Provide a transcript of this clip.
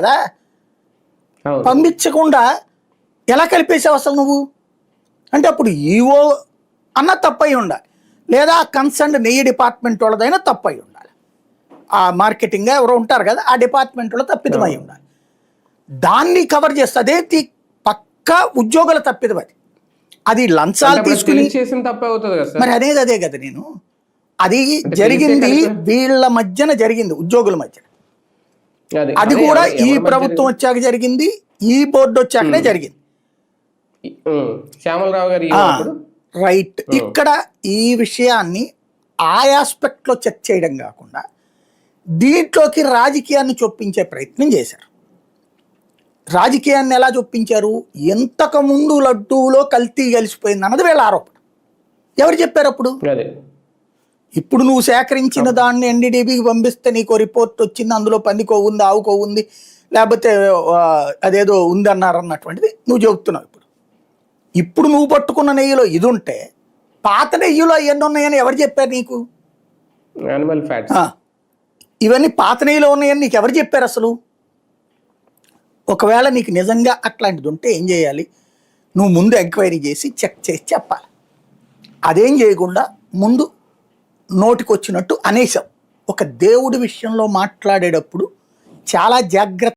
కదా, పంపించకుండా ఎలా కలిపేసావు అసలు నువ్వు? అంటే అప్పుడు ఈఓ అన్న తప్పై ఉండాలి, లేదా కన్సర్న్ నెయ్యి డిపార్ట్మెంట్ వాళ్ళదైనా తప్పై ఉండాలి. ఆ మార్కెటింగ్ ఎవరో ఉంటారు కదా, ఆ డిపార్ట్మెంట్ వాళ్ళు తప్పిదమై ఉండాలి. దాన్ని కవర్ చేస్తే అదే పక్కా ఉద్యోగుల తప్పిదం. అది లంచాలు తీసుకుని మరి అనేది అదే కదా. నేను అది జరిగింది వీళ్ళ మధ్యన జరిగింది, ఉద్యోగుల మధ్యన. అది కూడా ఈ ప్రభుత్వం వచ్చాక జరిగింది, ఈ బోర్డు వచ్చాకనే జరిగింది. రైట్. ఇక్కడ ఈ విషయాన్ని ఆ ఆస్పెక్ట్ లో చర్చ చేయడం కాకుండా దీంట్లోకి రాజకీయాన్ని చొప్పించే ప్రయత్నం చేశారు. రాజకీయాన్ని ఎలా చొప్పించారు? ఎంతకు ముందు లడ్డూలో కల్తీ కలిసిపోయింది అన్నది వీళ్ళ ఆరోపణ. ఎవరు చెప్పారు అప్పుడు? ఇప్పుడు నువ్వు సేకరించిన దాన్ని ఎన్డీడీబీకి పంపిస్తే నీకు రిపోర్ట్ వచ్చింది, అందులో పందికో ఉంది, ఆవుకో ఉంది, లేకపోతే అదేదో ఉంది అన్నారన్నటువంటిది నువ్వు చెబుతున్నావు. ఇప్పుడు నువ్వు పట్టుకున్న నెయ్యిలో ఇది ఉంటే పాత నెయ్యిలో ఎన్ని ఉన్నాయని ఎవరు చెప్పారు నీకు? యానిమల్ ఫ్యాట్స్ ఇవన్నీ పాత నెయ్యిలో ఉన్నాయని నీకు ఎవరు చెప్పారు అసలు? ఒకవేళ నీకు నిజంగా అట్లాంటిది ఉంటే ఏం చేయాలి? నువ్వు ముందు ఎంక్వైరీ చేసి చెక్ చేసి చెప్పాలి. అదేం చేయకుండా ముందు నోటికి వచ్చినట్టు అనేసాం. ఒక దేవుడి విషయంలో మాట్లాడేటప్పుడు చాలా జాగ్రత్త